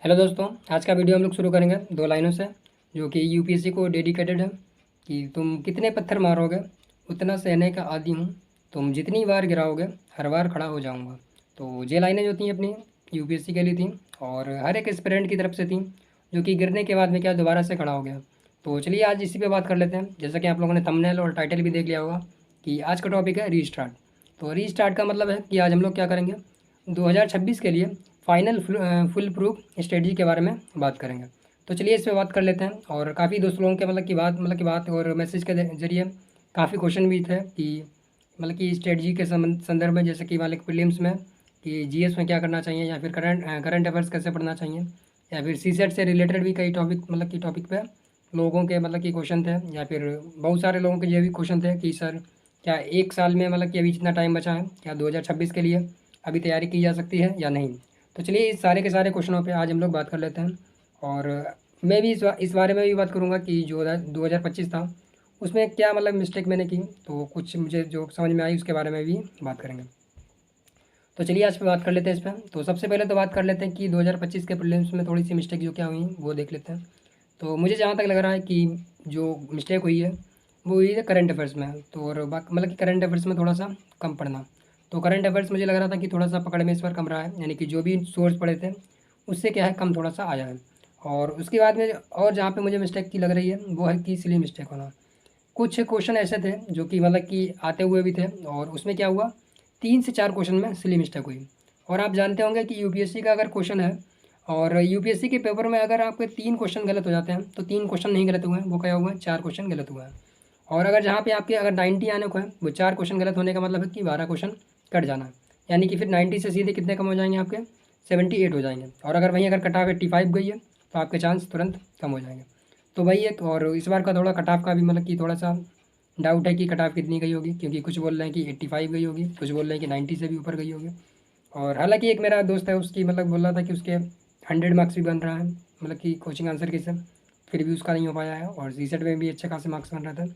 Hello दोस्तों, आज का वीडियो हम लोग शुरू करेंगे दो लाइनों से जो कि यूपीएससी को डेडिकेटेड है कि तुम कितने पत्थर मारोगे उतना सहने का आदी हूँ, तुम जितनी बार गिराओगे हर बार खड़ा हो जाऊँगा। तो ये लाइनें जो थी अपनी यूपीएससी के लिए थी और हर एक एस्पिरेंट की तरफ से थी जो कि गिरने के बाद में क्या दोबारा से खड़ा हो गया। तो चलिए आज इसी पे बात कर लेते हैं। जैसा कि आप लोगों ने थंबनेल और टाइटल भी देख लिया होगा कि आज का टॉपिक है रीस्टार्ट। तो रीस्टार्ट का मतलब है कि आज हम लोग क्या करेंगे, 2026 के लिए फाइनल फुल प्रूफ स्ट्रेटजी के बारे में बात करेंगे। तो चलिए इस पे बात कर लेते हैं। और काफ़ी दोस्त लोगों के मतलब की बात और मैसेज के ज़रिए काफ़ी क्वेश्चन भी थे कि मतलब कि स्ट्रेटजी के संदर्भ में, जैसे कि मतलब प्रीलिम्स में कि जीएस में क्या करना चाहिए या फिर करंट अफेयर्स कैसे पढ़ना चाहिए या फिर सीसेट से रिलेटेड भी कई टॉपिक पे लोगों के मतलब कि क्वेश्चन थे, या फिर बहुत सारे लोगों के ये भी क्वेश्चन थे कि सर क्या एक साल में मतलब कि अभी जितना टाइम बचा है क्या 2026 के लिए अभी तैयारी की जा सकती है या नहीं। तो चलिए इस सारे के सारे क्वेश्चनों पे आज हम लोग बात कर लेते हैं। और मैं भी इस बारे में भी बात करूँगा कि जो 2025 था उसमें क्या मतलब मिस्टेक मैंने की, तो कुछ मुझे जो समझ में आई उसके बारे में भी बात करेंगे। तो चलिए आज पे बात कर लेते हैं इस पर। तो सबसे पहले तो बात कर लेते हैं कि 2025 के प्रीलिम्स में थोड़ी सी मिस्टेक जो क्या हुई वो देख लेते हैं। तो मुझे जहाँ तक लग रहा है कि जो मिस्टेक हुई है वो हुई है करंट अफेयर्स में। तो और मतलब कि करंट अफेयर्स में थोड़ा सा कम पढ़ना। तो करंट अफेयर्स मुझे लग रहा था कि थोड़ा सा पकड़ में इस बार कम रहा है, यानी कि जो भी सोर्स पढ़े थे उससे क्या है कम थोड़ा सा आया है। और उसके बाद में और जहाँ पे मुझे मिस्टेक की लग रही है वो है कि सिली मिस्टेक होना। कुछ क्वेश्चन ऐसे थे जो कि मतलब कि आते हुए भी थे और उसमें क्या हुआ, 3 से 4 क्वेश्चन में सिली मिस्टेक हुई। और आप जानते होंगे कि यूपीएससी का अगर क्वेश्चन है और यूपीएससी के पेपर में अगर आपके 3 क्वेश्चन गलत हो जाते हैं तो 3 क्वेश्चन नहीं गलत हुए हैं, वो क्या हुए हैं 4 क्वेश्चन गलत हुए हैं। और अगर जहाँ पे आपके अगर 90 आने को है वो 4 क्वेश्चन गलत होने का मतलब है कि 12 क्वेश्चन कट जाना है। यानी कि फिर 90 से सीधे कितने कम हो जाएंगे आपके, 78 हो जाएंगे। और अगर वहीं अगर कट ऑफ 85 गई है तो आपके चांस तुरंत कम हो जाएंगे। तो वही एक, और इस बार का थोड़ा कट ऑफ का भी मतलब कि थोड़ा सा डाउट है कि कट ऑफ कितनी गई होगी, क्योंकि कुछ बोल रहे हैं कि 85 गई होगी, कुछ बोल रहे हैं कि 90 से भी ऊपर गई होगी। और हालांकि एक मेरा दोस्त है उसकी मतलब बोल रहा था कि उसके 100 मार्क्स भी बन रहा है, मतलब कि कोचिंग आंसर के से, फिर भी उसका नहीं हो पाया है। और सीसेट में भी अच्छे खासे मार्क्स बन रहा था,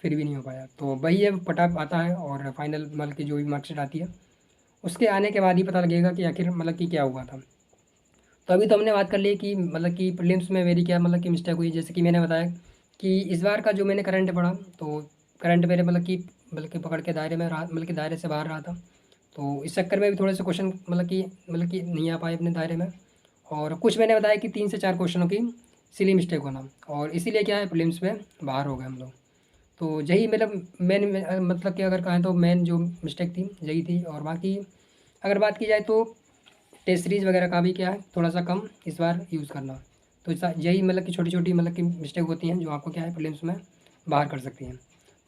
फिर भी नहीं हो पाया। तो वही है, कट ऑफ आता है और फाइनल मतलब की जो भी मार्कशीट आती है उसके आने के बाद ही पता लगेगा कि आखिर मतलब कि क्या हुआ था। तो अभी तो हमने बात कर ली कि मतलब कि प्रीलिम्स में मेरी क्या मतलब कि मिस्टेक हुई। जैसे कि मैंने बताया कि इस बार का जो मैंने करंट पढ़ा तो करंट मेरे मतलब कि पकड़ के दायरे में रहा, मतलब कि दायरे से बाहर रहा था। तो इस चक्कर में भी थोड़े से क्वेश्चन मतलब कि नहीं आ पाए अपने दायरे में। और कुछ मैंने बताया कि 3 से 4 क्वेश्चनों की सिली मिस्टेक होना, और इसीलिए क्या है प्रीलिम्स में बाहर हो गए हम लोग। तो यही मतलब मेन मतलब कि अगर कहें तो मेन जो मिस्टेक थी यही थी। और बाकी अगर बात की जाए तो टेस्ट सीरीज़ वगैरह का भी क्या है थोड़ा सा कम इस बार यूज़ करना। तो यही मतलब कि छोटी छोटी मतलब कि मिस्टेक होती हैं जो आपको क्या है प्रीलिम्स में बाहर कर सकती हैं।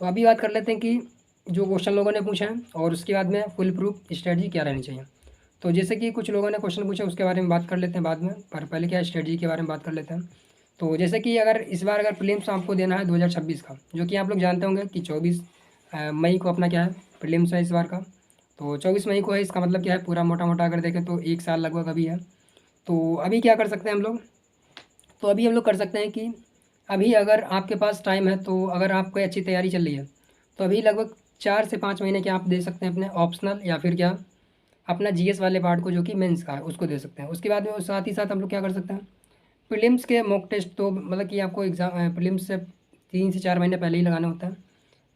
तो अभी बात कर लेते हैं कि जो क्वेश्चन लोगों ने पूछा है और उसके बाद में फुल प्रूफ स्ट्रेटजी क्या रहनी चाहिए। तो जैसे कि कुछ लोगों ने क्वेश्चन पूछा उसके बारे में बात कर लेते हैं बाद में, पर पहले क्या स्ट्रेटजी के बारे में बात कर लेते हैं। तो जैसे कि अगर इस बार अगर प्रीलिम्स आपको देना है 2026 का, जो कि आप लोग जानते होंगे कि 24 मई को अपना क्या है प्रीलिम्स है इस बार का। तो 24 मई को है, इसका मतलब क्या है पूरा मोटा मोटा अगर देखें तो एक साल लगभग अभी है। तो अभी क्या कर सकते हैं हम लोग, तो अभी हम लोग कर सकते हैं कि अभी अगर आपके पास टाइम है तो अगर आपको अच्छी तैयारी चल रही है तो अभी लगभग 4 से 5 महीने के आप दे सकते हैं अपने ऑप्शनल, या फिर क्या अपना जीएस वाले पार्ट को जो कि मेंस का है उसको दे सकते हैं। उसके बाद में साथ ही साथ हम लोग क्या कर सकते हैं, प्रीलिम्स के मॉक टेस्ट तो मतलब कि आपको एग्ज़ाम प्रीलिम्स से 3 से 4 महीने पहले ही लगाना होता है।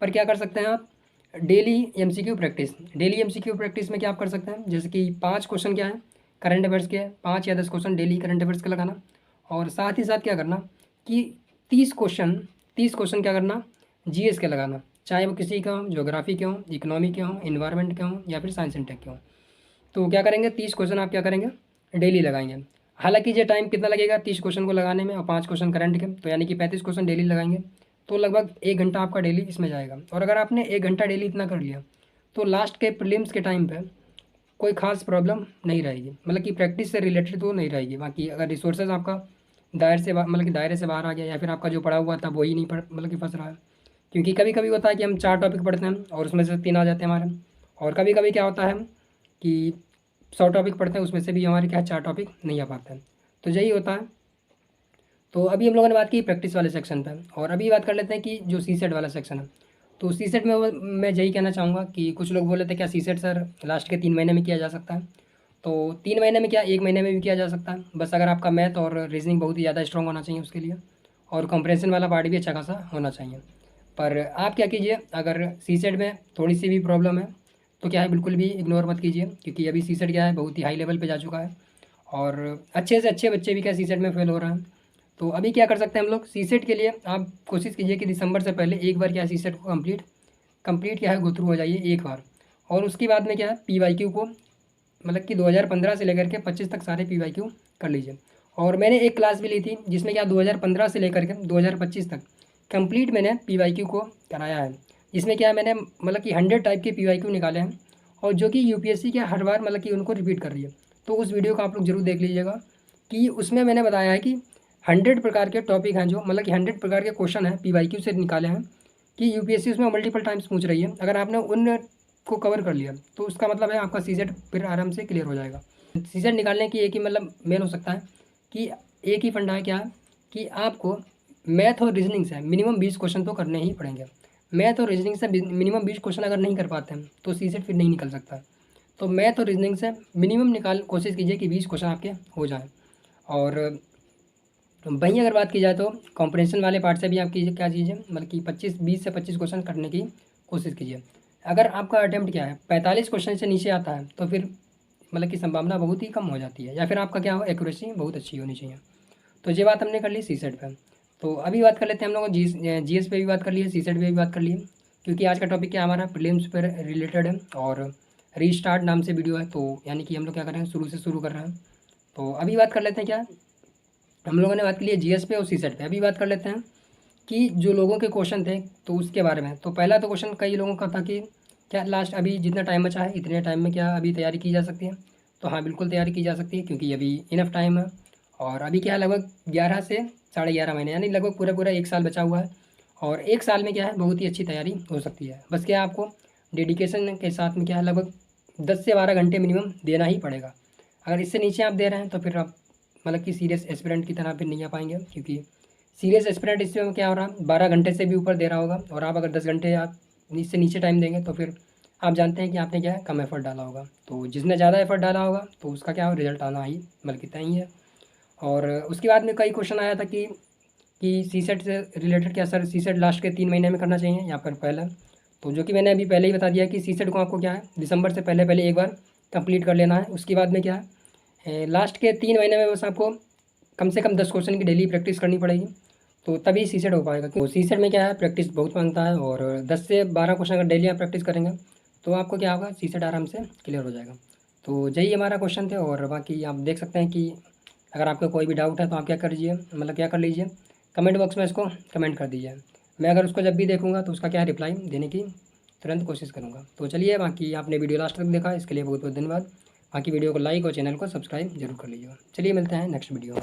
पर क्या कर सकते हैं आप, daily MCQ practice. Daily MCQ practice में क्या आप कर सकते हैं, जैसे कि 5 क्वेश्चन क्या है करंट अफेयर्स के, 5 या 10 क्वेश्चन डेली करंट अफेयर्स के लगाना। और साथ ही साथ क्या करना कि 30 क्वेश्चन 30 क्वेश्चन क्या करना जीएस के लगाना, चाहे वो किसी का हो, ज्योग्राफी के हों, इकोनॉमी के हों, इन्वायरमेंट के हों, या फिर साइंस एंड टेक के हों। तो क्या करेंगे 30 क्वेश्चन आप क्या करेंगे डेली लगाएंगे। हालांकि ये टाइम कितना लगेगा 30 क्वेश्चन को लगाने में और 5 क्वेश्चन करंट के, तो यानी कि 35 क्वेश्चन डेली लगाएंगे। तो लगभग 1 घंटा आपका डेली इसमें जाएगा। और अगर आपने 1 घंटा डेली इतना कर लिया तो लास्ट के प्रीलिम्स के टाइम पे कोई खास प्रॉब्लम नहीं रहेगी, मतलब कि प्रैक्टिस से रिलेटेड तो नहीं रहेगी। बाकी अगर रिसोर्सेज आपका मतलब कि दायरे से बाहर आ गया, या फिर आपका जो पढ़ा हुआ था वही नहीं पढ़ मतलब कि फंस रहा है। क्योंकि कभी कभी होता है कि हम 4 टॉपिक पढ़ते हैं और उसमें से 3 आ जाते हैं हमारे। और कभी कभी क्या होता है कि 100 टॉपिक पढ़ते हैं उसमें से भी हमारे क्या 4 टॉपिक नहीं आ पाते हैं। तो यही होता है। तो अभी हम लोगों ने बात की प्रैक्टिस वाले सेक्शन पे, और अभी बात कर लेते हैं कि जो सी सेट वाला सेक्शन है। तो सी सेट में मैं यही कहना चाहूँगा कि कुछ लोग बोले थे क्या सी सेट सर लास्ट के 3 महीने में किया जा सकता है। तो 3 महीने में क्या 1 महीने में भी किया जा सकता है। बस अगर आपका मैथ और रीजनिंग बहुत ही ज़्यादा स्ट्रॉन्ग होना चाहिए उसके लिए, और कॉम्प्रिहेंशन वाला पार्ट भी अच्छा खासा होना चाहिए। पर आप क्या कीजिए, अगर सीसेट में थोड़ी सी भी प्रॉब्लम है तो क्या है, बिल्कुल भी इग्नोर मत कीजिए, क्योंकि अभी सीसेट क्या है बहुत ही हाई लेवल पे जा चुका है, और अच्छे से अच्छे बच्चे भी क्या सीसेट में फेल हो रहे हैं। तो अभी क्या कर सकते हैं हम लोग, सीसेट के लिए आप कोशिश कीजिए कि दिसंबर से पहले एक बार क्या है सीसेट को कंप्लीट क्या है गो थ्रू हो जाइए एक बार। और उसके बाद में क्या है पीवाईक्यू को, मतलब कि 2015 से लेकर के 25 तक सारे पीवाईक्यू कर लीजिए। और मैंने एक क्लास भी ली थी जिसमें क्या 2015 से लेकर के 2025 तक कंप्लीट मैंने पीवाईक्यू को कराया है, जिसमें क्या मैंने मतलब कि 100 टाइप के पीवाईक्यू निकाले हैं, और जो कि यूपीएससी के हर बार मतलब कि उनको रिपीट कर रही है। तो उस वीडियो को आप लोग जरूर देख लीजिएगा, कि उसमें मैंने बताया है कि 100 प्रकार के टॉपिक हैं, जो मतलब कि 100 प्रकार के क्वेश्चन हैं पीवाईक्यू से निकाले हैं, कि यूपीएससी उसमें मल्टीपल टाइम्स पूछ रही है। अगर आपने उन को कवर कर लिया तो उसका मतलब है आपका सीसेट फिर आराम से क्लियर हो जाएगा। सीसेट निकालने की एक ही मतलब मेन हो सकता है कि एक ही फंडा है क्या है, कि आपको मैथ और रीजनिंग से मिनिमम 20 क्वेश्चन तो करने ही पड़ेंगे। मैथ और रीजनिंग से मिनिमम 20 क्वेश्चन अगर नहीं कर पाते हैं तो सीसेट फिर नहीं निकल सकता। तो मैथ और रीजनिंग से मिनिमम कोशिश कीजिए कि 20 क्वेश्चन आपके हो जाएँ। और वहीं अगर बात की जाए तो कॉम्प्रिहेंशन वाले पार्ट से भी आप कीजिए, क्या कीजिए मतलब कि 20 से 25 क्वेश्चन करने की कोशिश कीजिए। अगर आपका अटेम्प्ट क्या है 45 क्वेश्चन से नीचे आता है तो फिर मतलब की संभावना बहुत ही कम हो जाती है, या फिर आपका क्या हो एक्यूरेसी बहुत अच्छी होनी चाहिए। तो ये बात हमने कर ली सीसेट पे। तो अभी बात कर लेते हैं हम लोग जीएस पे भी बात कर लिए, सीसेट पे भी बात कर लिए, क्योंकि आज का टॉपिक क्या हमारा प्रीलिम्स पर रिलेटेड है, और रीस्टार्ट नाम से वीडियो है, तो यानी कि हम लोग क्या कर रहे हैं शुरू से शुरू कर रहे हैं। तो अभी बात कर लेते हैं, क्या हम लोगों ने बात की है जीएस पे और सीसेट पे। अभी बात कर लेते हैं कि जो लोगों के क्वेश्चन थे तो उसके बारे में। तो पहला तो क्वेश्चन कई लोगों का था कि क्या लास्ट अभी जितना टाइम बचा है इतने टाइम में क्या अभी तैयारी की जा सकती है। तो हाँ बिल्कुल तैयारी की जा सकती है, क्योंकि अभी इनफ टाइम है। और अभी क्या है लगभग 11 से 11.5 महीने, यानी लगभग पूरा पूरा 1 साल बचा हुआ है। और 1 साल में क्या है बहुत ही अच्छी तैयारी हो सकती है। बस क्या है आपको डेडिकेशन के साथ में क्या है लगभग 10 से 12 घंटे मिनिमम देना ही पड़ेगा। अगर इससे नीचे आप दे रहे हैं तो फिर आप मतलब कि सीरियस एस्पिरेंट की तरह फिर नहीं आ पाएंगे, क्योंकि सीरियस एस्पिरेंट इसमें क्या हो रहा है 12 घंटे से भी ऊपर दे रहा होगा, और आप अगर 10 घंटे आप इससे नीचे टाइम देंगे तो फिर आप जानते हैं कि आपने क्या है कम एफर्ट डाला होगा। तो जिसने ज़्यादा एफर्ट डाला होगा तो उसका क्या हो रिजल्ट आना ही बल्कि तय ही है। और उसके बाद में कई क्वेश्चन आया था कि सीसेट से रिलेटेड क्या सर सीसेट लास्ट के 3 महीने में करना चाहिए या फिर पहले। तो जो कि मैंने अभी पहले ही बता दिया कि सीसेट को आपको क्या है दिसंबर से पहले पहले एक बार कंप्लीट कर लेना है। उसके बाद में क्या है लास्ट के 3 महीने में बस आपको कम से कम 10 क्वेश्चन की डेली प्रैक्टिस करनी पड़ेगी, तो तभी सीसेट हो पाएगा। तो सीसेट में क्या है प्रैक्टिस बहुत मांगता है, और 10 से 12 क्वेश्चन अगर डेली आप प्रैक्टिस करेंगे तो आपको क्या होगा सीसेट आराम से क्लियर हो जाएगा। तो यही हमारा क्वेश्चन थे। और बाकी आप देख सकते हैं कि अगर आपका कोई भी डाउट है तो आप क्या कर लीजिए, मतलब क्या कर लीजिए कमेंट बॉक्स में इसको कमेंट कर दीजिए। मैं अगर उसको जब भी देखूंगा तो उसका क्या है रिप्लाई देने की तुरंत कोशिश करूँगा। तो चलिए, बाकी आपने वीडियो लास्ट तक देखा इसके लिए बहुत बहुत धन्यवाद। बाकी वीडियो को लाइक और चैनल को सब्सक्राइब जरूर कर लीजिएगा। चलिए मिलते हैं नेक्स्ट वीडियो में।